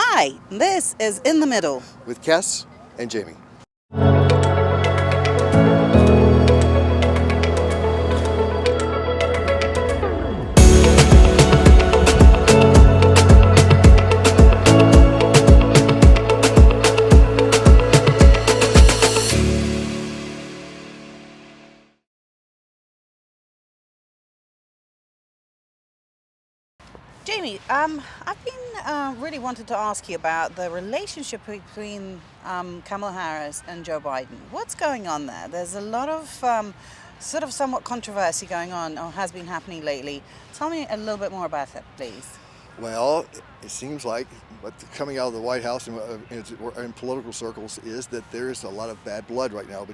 Hi, this is In the Middle with Kes and Jamie. Jamie, I've been really wanted to ask you about the relationship between Kamala Harris and Joe Biden. What's going on there? There's a lot of sort of somewhat controversy going on, or has been happening lately. Tell me a little bit more about it, please. Well, it seems like what's coming out of the White House and in political circles is that there's a lot of bad blood right now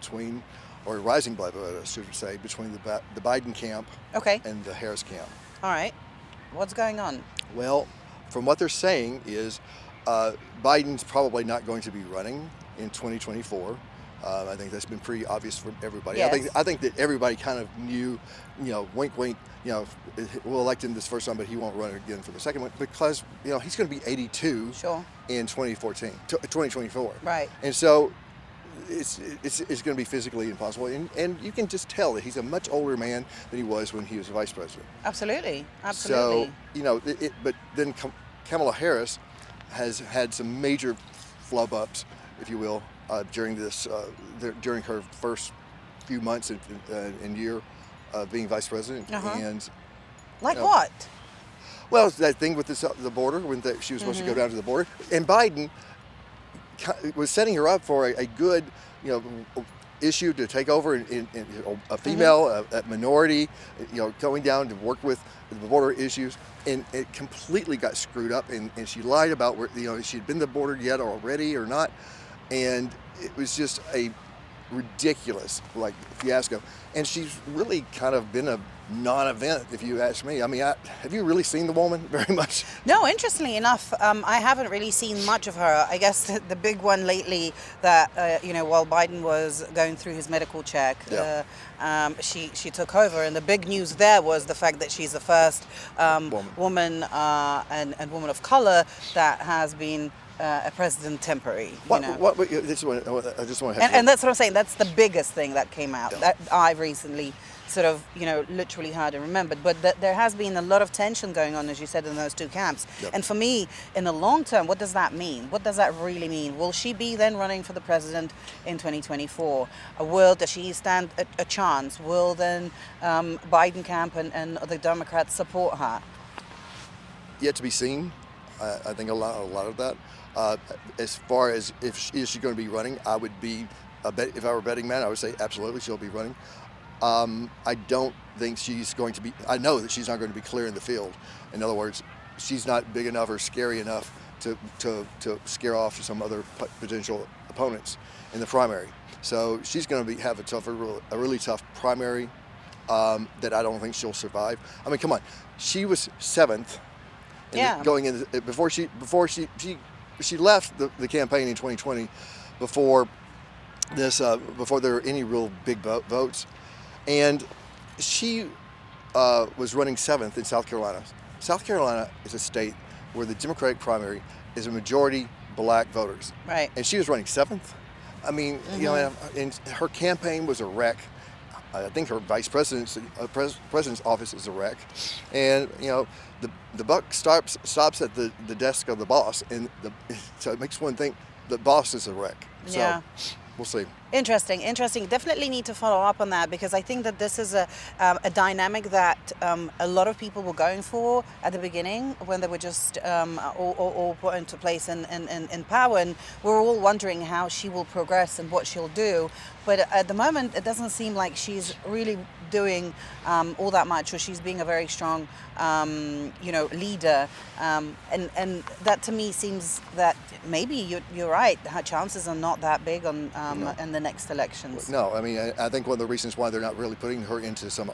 or rising blood, I should say, between the Biden camp and the Harris camp. All right. What's going on? Well, from what they're saying is Biden's probably not going to be running in 2024. I think that's been pretty obvious for everybody. Yes. I think that everybody kind of knew, wink, wink, we'll elect him this first time, but he won't run again for the second one because, he's going to be 82 in 2024. Right. And so it's going to be physically impossible. And you can just tell that he's a much older man than he was when he was vice president. Absolutely. So, but then Kamala Harris has had some major flub ups, if you will, during her first few months and year of being vice president. And what? Well, that thing with the border when she was supposed to go down to the border, and Biden was setting her up for a good, issue to take over in a female, a minority, going down to work with the border issues, and it completely got screwed up. And she lied about where she'd been to the border yet already or not, and it was just a ridiculous fiasco. And she's really kind of been a non-event, if you ask me. I mean, have you really seen the woman very much? No, interestingly enough, I haven't really seen much of her. I guess the big one lately that, while Biden was going through his medical check, she took over. And the big news there was the fact that she's the first woman and woman of color that has been a president temporary. I just want to have and that's what I'm saying. That's the biggest thing that came out that I've recently sort of, literally heard and remembered. But there has been a lot of tension going on, as you said, in those two camps. And for me, in the long term, what does that mean? What does that really mean? Will she be then running for the president in 2024? Does she stand a chance? Will then Biden camp and the Democrats support her? Yet to be seen. I think a lot of that. As far as is she going to be running, I would be if I were a betting man, I would say absolutely she'll be running. I don't think she's going to be. I know that she's not going to be clear in the field. In other words, she's not big enough or scary enough to scare off some other potential opponents in the primary. So she's going to have a really tough primary that I don't think she'll survive. I mean, come on, she was 7th. Going in before she left the campaign in 2020, before there were any real big votes, and she was running 7th in South Carolina. South Carolina is a state where the Democratic primary is a majority black voters, right? And she was running 7th. I mean, and her campaign was a wreck. I think her vice president's office is a wreck, and the buck stops at the desk of the boss, and so it makes one think the boss is a wreck. So we'll see. Interesting. Definitely need to follow up on that, because I think that this is a dynamic that a lot of people were going for at the beginning when they were just all put into place in power, and we're all wondering how she will progress and what she'll do. But at the moment, it doesn't seem like she's really doing all that much, or she's being a very strong, leader. And that to me seems that maybe you're right. Her chances are not that big in the next elections. No, I mean, I think one of the reasons why they're not really putting her into some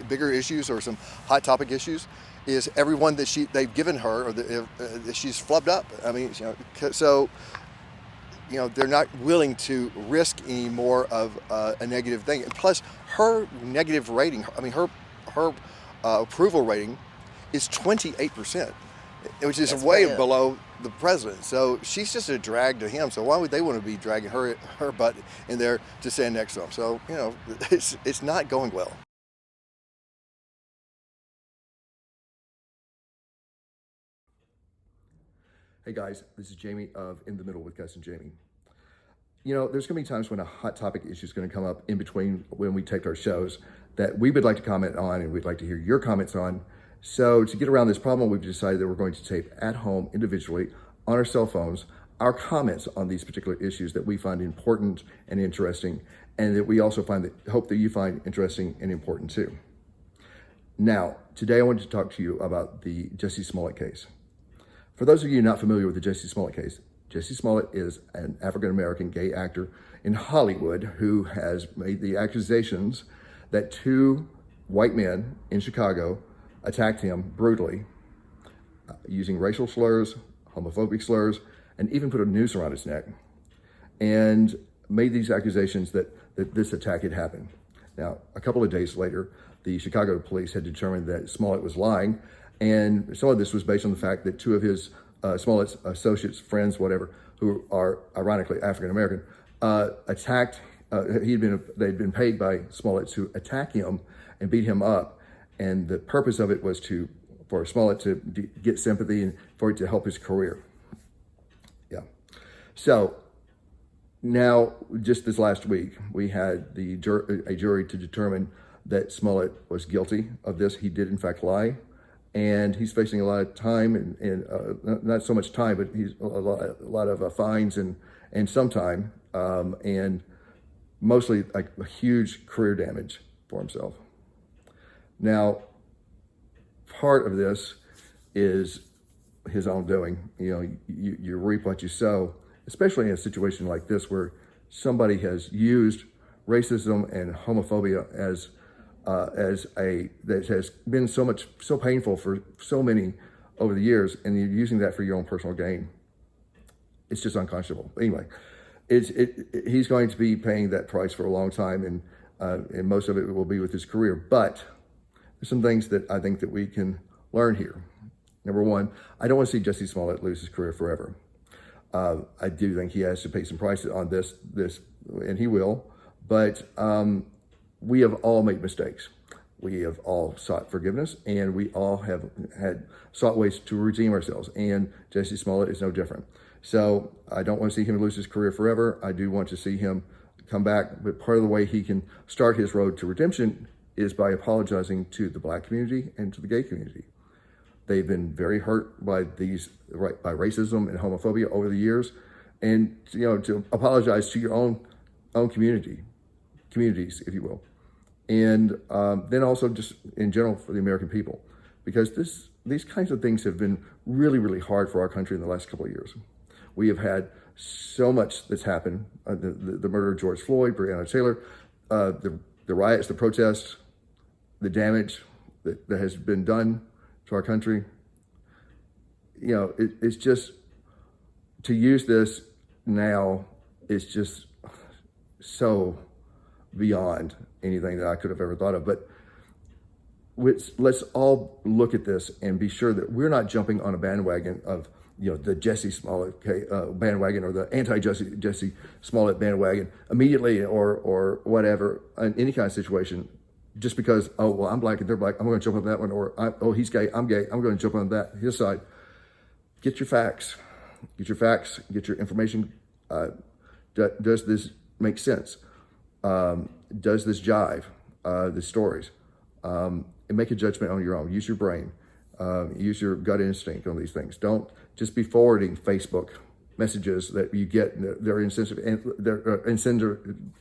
bigger issues or some hot topic issues is everyone that they've given her, or that she's flubbed up. I mean, so. They're not willing to risk any more of a negative thing. And plus, her negative rating, her approval rating is 28%. which is That's way pretty- below the president. So she's just a drag to him. So why would they want to be dragging her butt in there to stand next to him? So it's not going well. Hey guys, this is Jamie of In the Middle with Kes and Jamie. There's going to be times when a hot topic issue is going to come up in between when we take our shows that we would like to comment on and we'd like to hear your comments on. So to get around this problem, we've decided that we're going to tape at home individually on our cell phones our comments on these particular issues that we find important and interesting, and that we also hope that you find interesting and important too. Now, today I wanted to talk to you about the Jussie Smollett case. For those of you not familiar with the Jussie Smollett case, Jussie Smollett is an African-American gay actor in Hollywood who has made the accusations that two white men in Chicago attacked him brutally using racial slurs, homophobic slurs, and even put a noose around his neck, and made these accusations that this attack had happened. Now, a couple of days later, the Chicago police had determined that Smollett was lying, and some of this was based on the fact that two of his Smollett's associates, friends, whatever, who are ironically African-American, attacked. They'd been paid by Smollett to attack him and beat him up, and the purpose of it was for Smollett to get sympathy and for it to help his career. Yeah. So now, just this last week, we had a jury to determine that Smollett was guilty of this. He did in fact lie, and he's facing a lot of time and not so much time, but he's a lot of fines and some time, and mostly like a huge career damage for himself. Now, part of this is his own doing. You reap what you sow, especially in a situation like this where somebody has used racism and homophobia that has been so painful for so many over the years, and you're using that for your own personal gain. It's just unconscionable. Anyway, he's going to be paying that price for a long time, and most of it will be with his career. But there's some things that I think that we can learn here. Number one, I don't want to see Jussie Smollett lose his career forever. I do think he has to pay some price on this, and he will. But we have all made mistakes. We have all sought forgiveness, and we all have sought ways to redeem ourselves. And Jussie Smollett is no different. So I don't want to see him lose his career forever. I do want to see him come back. But part of the way he can start his road to redemption is by apologizing to the Black community and to the gay community. They've been very hurt by by racism and homophobia over the years, and to apologize to your own communities, if you will, and then also just in general for the American people, because these kinds of things have been really, really hard for our country in the last couple of years. We have had so much that's happened: the murder of George Floyd, Breonna Taylor, the riots, the protests, the damage that has been done to our country. It's just, to use this now is just so beyond anything that I could have ever thought of. But let's all look at this and be sure that we're not jumping on a bandwagon of the Jussie Smollett bandwagon, or the anti-Jussie Smollett bandwagon immediately, or whatever, in any kind of situation, just because, oh, well, I'm Black and they're Black, I'm going to jump on that one, or oh, he's gay, I'm going to jump on his side. Get your facts, get your information. Does this make sense? Does this jive? The stories, and make a judgment on your own. Use your brain, use your gut instinct on these things. Don't just be forwarding Facebook messages that you get. They're insensitive and they're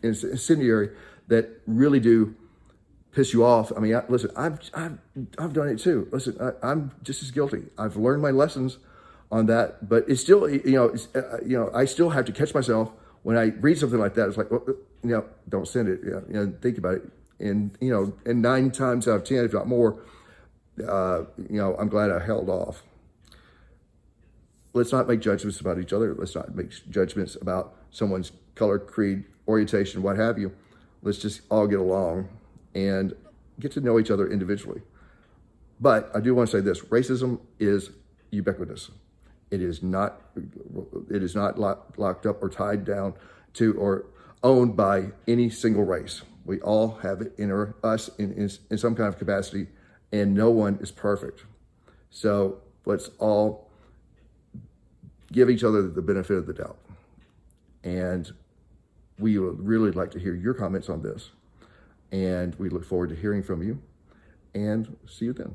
incendiary, that really do piss you off. I mean, listen, I've done it too. Listen, I'm just as guilty. I've learned my lessons on that, but it's still, I still have to catch myself when I read something like that. It's like, well, don't send it. Think about it. And 9 times out of 10, if not more, I'm glad I held off. Let's not make judgments about each other. Let's not make judgments about someone's color, creed, orientation, what have you. Let's just all get along and get to know each other individually. But I do want to say this: racism is ubiquitous. It is not locked up or tied down to or owned by any single race. We all have it in us in some kind of capacity, and no one is perfect. So let's all give each other the benefit of the doubt. And we would really like to hear your comments on this. And we look forward to hearing from you, and see you then.